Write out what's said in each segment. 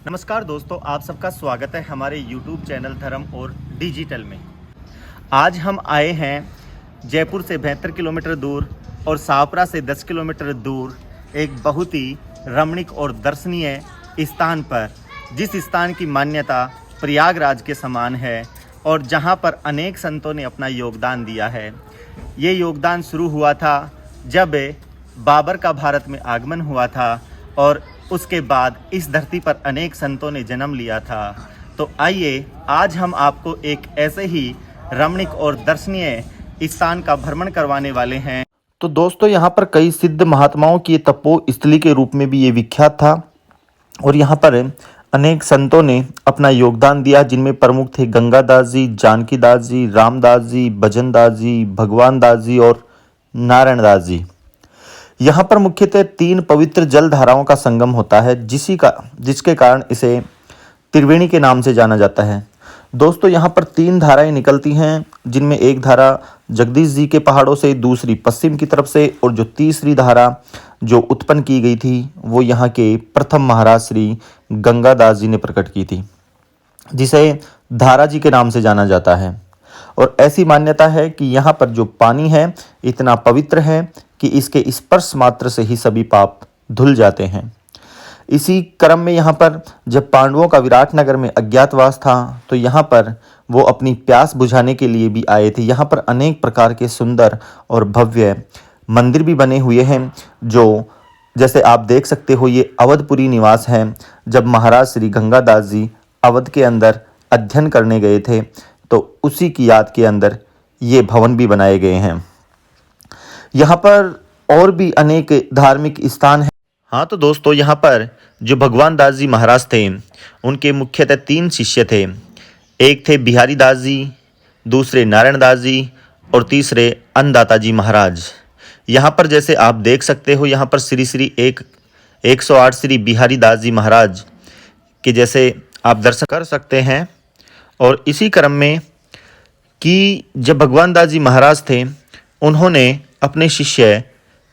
नमस्कार दोस्तों, आप सबका स्वागत है हमारे YouTube चैनल धर्म और डिजिटल में। आज हम आए हैं जयपुर से 72 किलोमीटर दूर और शाहपुरा से 10 किलोमीटर दूर एक बहुत ही रमणीक और दर्शनीय स्थान पर, जिस स्थान की मान्यता प्रयागराज के समान है और जहां पर अनेक संतों ने अपना योगदान दिया है। ये योगदान शुरू हुआ था जब बाबर का भारत में आगमन हुआ था और उसके बाद इस धरती पर अनेक संतों ने जन्म लिया था। तो आइए आज हम आपको एक ऐसे ही रमणीक और दर्शनीय स्थान का भ्रमण करवाने वाले हैं। तो दोस्तों, यहाँ पर कई सिद्ध महात्माओं की तपोस्थली के रूप में भी ये विख्यात था और यहाँ पर अनेक संतों ने अपना योगदान दिया, जिनमें प्रमुख थे गंगादास जी, जानकी दास जी, रामदास जी, भजन दास जी, भगवान दास जी और नारायण दास जी। यहाँ पर मुख्यतः 3 पवित्र जल धाराओं का संगम होता है, जिसके कारण इसे त्रिवेणी के नाम से जाना जाता है। दोस्तों, यहाँ पर 3 धाराएं निकलती हैं, जिनमें एक धारा जगदीश जी के पहाड़ों से, दूसरी पश्चिम की तरफ से और जो तीसरी धारा जो उत्पन्न की गई थी वो यहाँ के प्रथम महाराज श्री गंगादास जी ने प्रकट की थी, जिसे धारा जी के नाम से जाना जाता है। और ऐसी मान्यता है कि यहाँ पर जो पानी है इतना पवित्र है कि इसके स्पर्श मात्र से ही सभी पाप धुल जाते हैं। इसी क्रम में यहाँ पर जब पांडवों का विराट नगर में अज्ञातवास था तो यहाँ पर वो अपनी प्यास बुझाने के लिए भी आए थे। यहाँ पर अनेक प्रकार के सुंदर और भव्य मंदिर भी बने हुए हैं, जो जैसे आप देख सकते हो ये अवधपुरी निवास है। जब महाराज श्री गंगादास जी अवध के अंदर अध्ययन करने गए थे तो उसी की याद के अंदर ये भवन भी बनाए गए हैं। यहाँ पर और भी अनेक धार्मिक स्थान हैं। हाँ तो दोस्तों, यहाँ पर जो भगवान दास जी महाराज थे उनके मुख्यतः 3 शिष्य थे। एक थे बिहारी दास जी, दूसरे नारायण दास जी और तीसरे अन्नदाता जी महाराज। यहाँ पर जैसे आप देख सकते हो, यहाँ पर श्री श्री 108 श्री बिहारी दास जी महाराज के जैसे आप दर्शन कर सकते हैं। और इसी क्रम में कि जब भगवान दास जी महाराज थे उन्होंने अपने शिष्य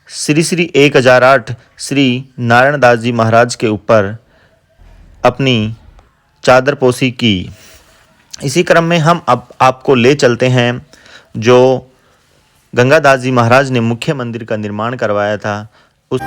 श्री श्री 1008 श्री नारायण दास जी महाराज के ऊपर अपनी चादर पोशी की। इसी क्रम में हम अब आपको ले चलते हैं जो गंगादास जी महाराज ने मुख्य मंदिर का निर्माण करवाया था उस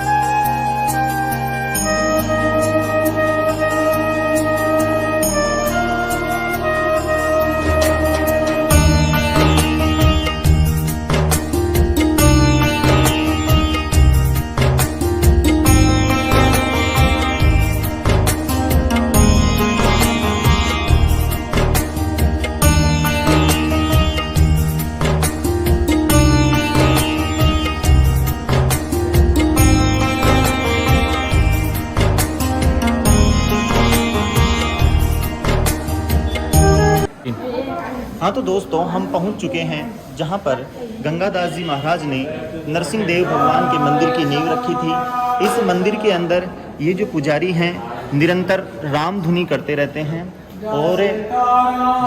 हाँ तो दोस्तों, हम पहुंच चुके हैं जहां पर गंगादास जी महाराज ने नरसिंह देव भगवान के मंदिर की नींव रखी थी। इस मंदिर के अंदर ये जो पुजारी हैं निरंतर राम धुनी करते रहते हैं। और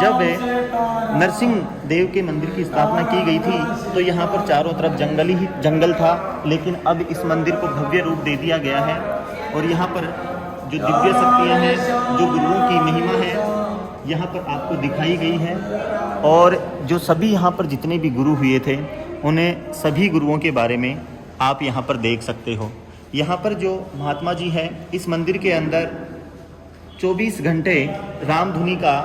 जब नरसिंह देव के मंदिर की स्थापना की गई थी तो यहाँ पर चारों तरफ जंगल था, लेकिन अब इस मंदिर को भव्य रूप दे दिया गया है। और यहाँ पर जो दिव्य शक्तियाँ हैं, जो गुरुओं की महिमा है, यहाँ पर आपको दिखाई गई है। और जो सभी यहाँ पर जितने भी गुरु हुए थे उन्हें सभी गुरुओं के बारे में आप यहाँ पर देख सकते हो। यहाँ पर जो महात्मा जी हैं, इस मंदिर के अंदर 24 घंटे राम धुनी का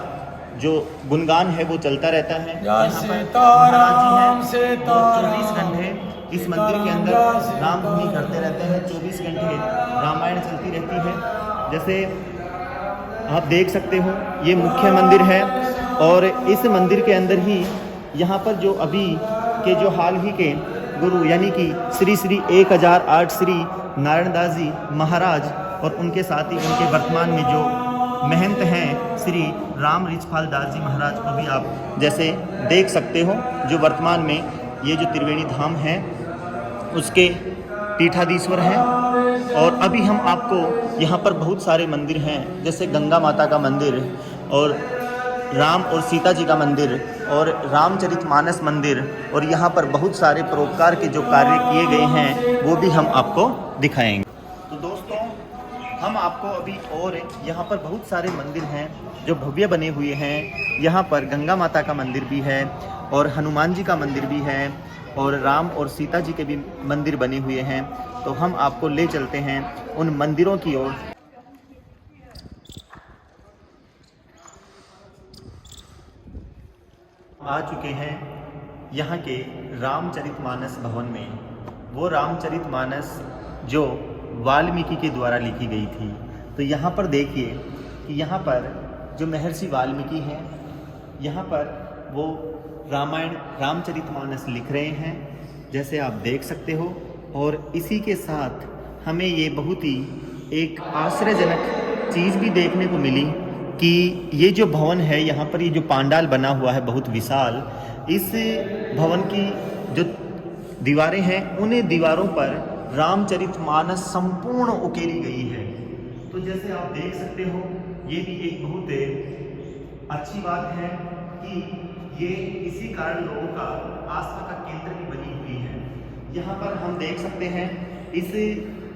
जो गुणगान है वो चलता रहता है। यहाँ पर महाराज जी हैं, 24 घंटे इस मंदिर के अंदर राम धुनी करते रहते हैं। 24 घंटे रामायण चलती रहती है। जैसे आप देख सकते हो ये मुख्य मंदिर है और इस मंदिर के अंदर ही यहाँ पर जो अभी के जो हाल ही के गुरु यानी कि श्री श्री 1008 श्री नारायण दास जी महाराज और उनके साथ ही उनके वर्तमान में जो महंत हैं श्री राम रिछपाल दास जी महाराज को भी आप जैसे देख सकते हो, जो वर्तमान में ये जो त्रिवेणी धाम है उसके पीठाधीश्वर हैं। और अभी हम आपको यहाँ पर बहुत सारे मंदिर हैं, जैसे गंगा माता का मंदिर और राम और सीता जी का मंदिर और रामचरितमानस मंदिर, और यहाँ पर बहुत सारे परोपकार के जो कार्य किए गए हैं वो भी हम आपको दिखाएंगे। तो दोस्तों, हम आपको अभी और यहाँ पर बहुत सारे मंदिर हैं जो भव्य बने हुए हैं। यहाँ पर गंगा माता का मंदिर भी है और हनुमान जी का मंदिर भी है और राम और सीता जी के भी मंदिर बने हुए हैं। तो हम आपको ले चलते हैं उन मंदिरों की ओर। आ चुके हैं यहाँ के रामचरितमानस भवन में। वो रामचरितमानस जो वाल्मीकि के द्वारा लिखी गई थी। तो यहाँ पर देखिए कि यहाँ पर जो महर्षि वाल्मीकि हैं, यहाँ पर वो रामायण रामचरितमानस लिख रहे हैं, जैसे आप देख सकते हो। और इसी के साथ हमें ये बहुत ही एक आश्चर्यजनक चीज़ भी देखने को मिली कि ये जो भवन है, यहाँ पर ये जो पांडाल बना हुआ है बहुत विशाल, इस भवन की जो दीवारें हैं उन्हें दीवारों पर रामचरितमानस संपूर्ण उकेरी गई है। तो जैसे आप देख सकते हो, ये भी एक बहुत अच्छी बात है कि ये इसी कारण लोगों का आस्था का केंद्र भी बनी हुई है। यहाँ पर हम देख सकते हैं इस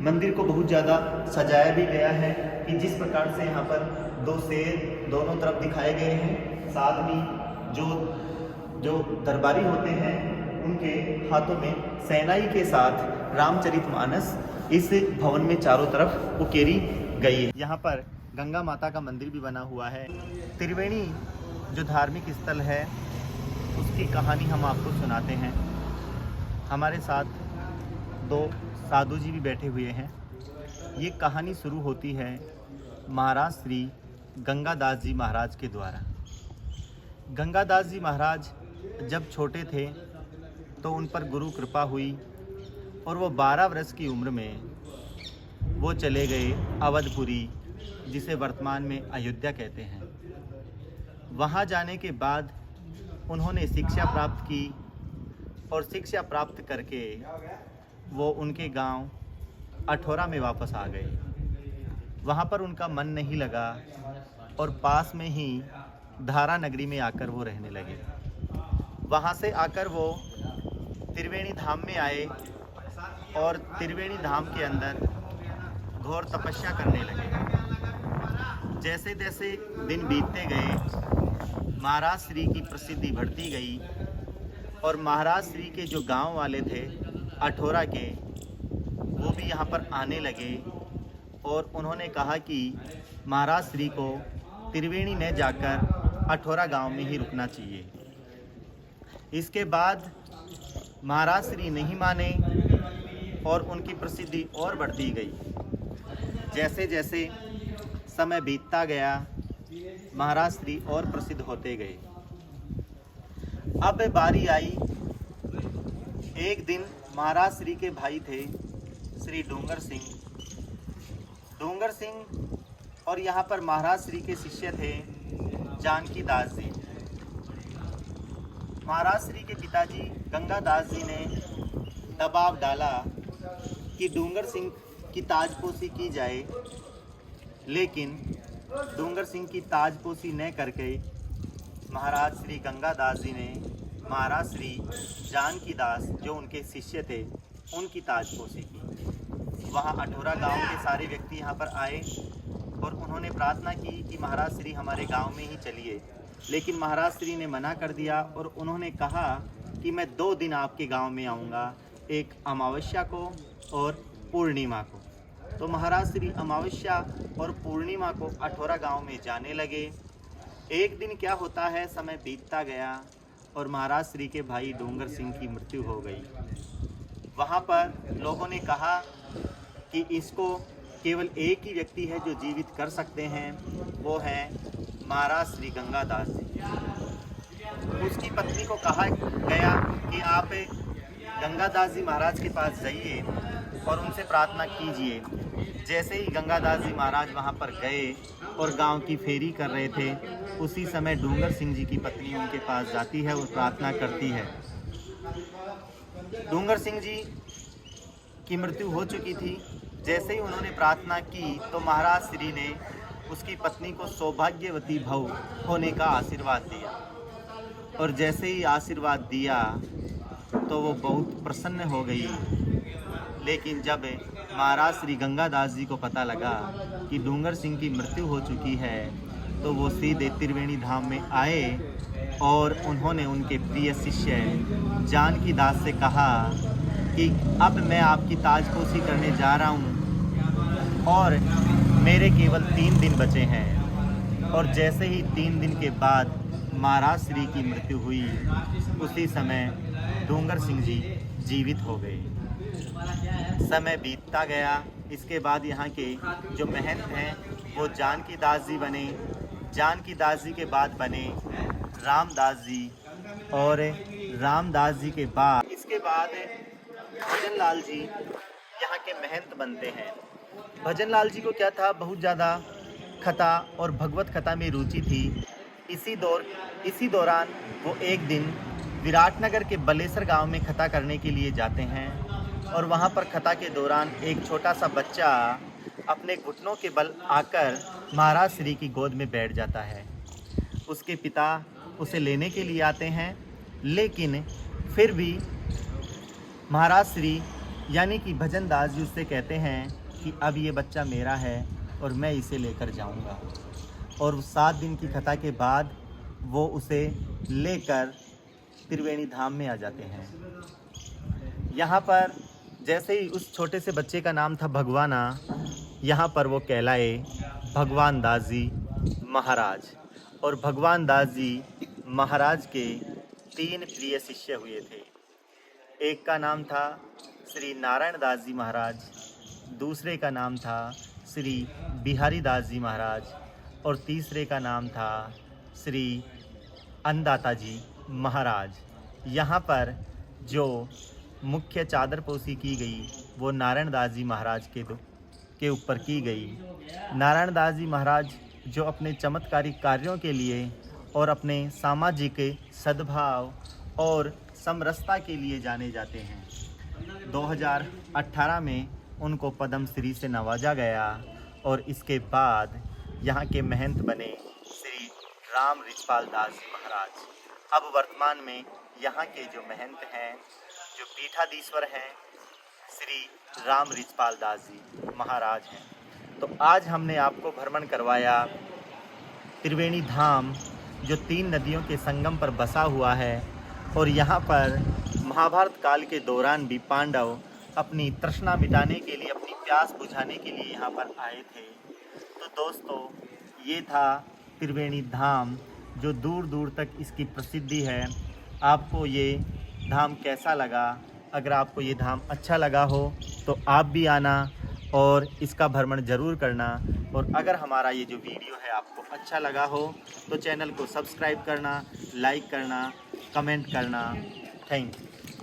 मंदिर को बहुत ज़्यादा सजाया भी गया है कि जिस प्रकार से यहाँ पर दो शेर दोनों तरफ दिखाए गए हैं। साथ में जो दरबारी होते हैं उनके हाथों में सेनाई के साथ रामचरितमानस इस भवन में चारों तरफ उकेरी गई है। यहाँ पर गंगा माता का मंदिर भी बना हुआ है। त्रिवेणी जो धार्मिक स्थल है उसकी कहानी हम आपको सुनाते हैं। हमारे साथ दो साधु जी भी बैठे हुए हैं। ये कहानी शुरू होती है महाराज श्री गंगादास जी महाराज के द्वारा। गंगादास जी महाराज जब छोटे थे तो उन पर गुरु कृपा हुई और वो 12 वर्ष की उम्र में वो चले गए अवधपुरी, जिसे वर्तमान में अयोध्या कहते हैं। वहाँ जाने के बाद उन्होंने शिक्षा प्राप्त की और शिक्षा प्राप्त करके वो उनके गांव अठौरा में वापस आ गए। वहाँ पर उनका मन नहीं लगा और पास में ही धारा नगरी में आकर वो रहने लगे। वहाँ से आकर वो त्रिवेणी धाम में आए और त्रिवेणी धाम के अंदर घोर तपस्या करने लगे। जैसे जैसे दिन बीतते गए, महाराज श्री की प्रसिद्धि बढ़ती गई और महाराज श्री के जो गांव वाले थे अठौरा के, वो भी यहाँ पर आने लगे और उन्होंने कहा कि महाराज श्री को त्रिवेणी में जाकर अठौरा गांव में ही रुकना चाहिए। इसके बाद महाराज श्री नहीं माने और उनकी प्रसिद्धि और बढ़ती गई। जैसे जैसे समय बीतता गया, महाराज श्री और प्रसिद्ध होते गए। अब बारी आई, एक दिन महाराज श्री के भाई थे श्री डूंगर सिंह और यहाँ पर महाराज श्री के शिष्य थे जानकी दास जी। महाराज श्री के पिताजी गंगादास जी ने दबाव डाला कि डूंगर सिंह की ताजपोशी की जाए, लेकिन डूंगर सिंह की ताजपोशी न करके महाराज श्री गंगादास जी ने महाराज श्री जानकी दास जो उनके शिष्य थे उनकी ताजपोशी की। वहाँ अठौरा गांव के सारे व्यक्ति यहाँ पर आए और उन्होंने प्रार्थना की कि महाराज श्री हमारे गांव में ही चलिए, लेकिन महाराज श्री ने मना कर दिया और उन्होंने कहा कि मैं 2 दिन आपके गांव में आऊँगा, एक अमावस्या को और पूर्णिमा को। तो महाराज श्री अमावस्या और पूर्णिमा को अठौरा गांव में जाने लगे। एक दिन क्या होता है, समय बीतता गया और महाराज श्री के भाई डूंगर सिंह की मृत्यु हो गई। वहाँ पर लोगों ने कहा कि इसको केवल एक ही व्यक्ति है जो जीवित कर सकते हैं, वो है महाराज श्री गंगादास जी। उसकी पत्नी को कहा गया कि आप गंगादास जी महाराज के पास जाइए और उनसे प्रार्थना कीजिए। जैसे ही गंगादास जी महाराज वहाँ पर गए और गांव की फेरी कर रहे थे, उसी समय डूंगर सिंह जी की पत्नी उनके पास जाती है और प्रार्थना करती है। डूंगर सिंह जी की मृत्यु हो चुकी थी। जैसे ही उन्होंने प्रार्थना की तो महाराज श्री ने उसकी पत्नी को सौभाग्यवती भव होने का आशीर्वाद दिया और जैसे ही आशीर्वाद दिया तो वो बहुत प्रसन्न हो गई। लेकिन जब महाराज श्री गंगादास जी को पता लगा कि डूंगर सिंह की मृत्यु हो चुकी है तो वो सीधे त्रिवेणी धाम में आए और उन्होंने उनके प्रिय शिष्य जानकी दास से कहा कि अब मैं आपकी ताजपोशी करने जा रहा हूँ और मेरे केवल 3 दिन बचे हैं। और जैसे ही 3 दिन के बाद महाराज श्री की मृत्यु हुई, उसी समय डूंगर सिंह जी जीवित हो गए। समय बीतता गया। इसके बाद यहाँ के जो महंत हैं वो जानकी दास जी बने। जानकी दास जी के बाद बने रामदास जी, और रामदास जी के बाद इसके बाद भजन लाल जी यहाँ के महंत बनते हैं। भजन लाल जी को क्या था, बहुत ज़्यादा कथा और भगवत कथा में रुचि थी। इसी दौरान वो एक दिन विराटनगर के बलेसर गांव में कथा करने के लिए जाते हैं और वहां पर कथा के दौरान एक छोटा सा बच्चा अपने घुटनों के बल आकर महाराज श्री की गोद में बैठ जाता है। उसके पिता उसे लेने के लिए आते हैं, लेकिन फिर भी महाराज श्री यानी कि भजन दास जी उससे कहते हैं कि अब ये बच्चा मेरा है और मैं इसे लेकर जाऊंगा। और 7 दिन की कथा के बाद वो उसे लेकर त्रिवेणी धाम में आ जाते हैं। यहाँ पर जैसे ही उस छोटे से बच्चे का नाम था भगवाना, यहाँ पर वो कहलाए भगवान दास जी महाराज। और भगवान दास जी महाराज के 3 प्रिय शिष्य हुए थे। एक का नाम था श्री नारायण दास जी महाराज, दूसरे का नाम था श्री बिहारी दास जी महाराज, और तीसरे का नाम था श्री अन्नदाता जी महाराज। यहाँ पर जो मुख्य चादर पोशी की गई वो नारायण दास जी महाराज के ऊपर की गई। नारायण दास जी महाराज जो अपने चमत्कारिक कार्यों के लिए और अपने सामाजिक सद्भाव और समरसता के लिए जाने जाते हैं। 2018 में उनको पद्म श्री से नवाजा गया और इसके बाद यहाँ के महंत बने श्री राम रिचपाल दास जी महाराज। अब वर्तमान में यहाँ के जो महंत हैं, जो पीठाधीश्वर हैं, श्री राम रिचपाल दास जी महाराज हैं। तो आज हमने आपको भ्रमण करवाया त्रिवेणी धाम, जो 3 नदियों के संगम पर बसा हुआ है। और यहाँ पर महाभारत काल के दौरान भी पांडव अपनी तृष्णा मिटाने के लिए, अपनी प्यास बुझाने के लिए यहाँ पर आए थे। तो दोस्तों, ये था त्रिवेणी धाम, जो दूर दूर तक इसकी प्रसिद्धि है। आपको ये धाम कैसा लगा? अगर आपको ये धाम अच्छा लगा हो तो आप भी आना और इसका भ्रमण ज़रूर करना। और अगर हमारा ये जो वीडियो है आपको अच्छा लगा हो तो चैनल को सब्सक्राइब करना, लाइक करना, कमेंट करना। Thank you.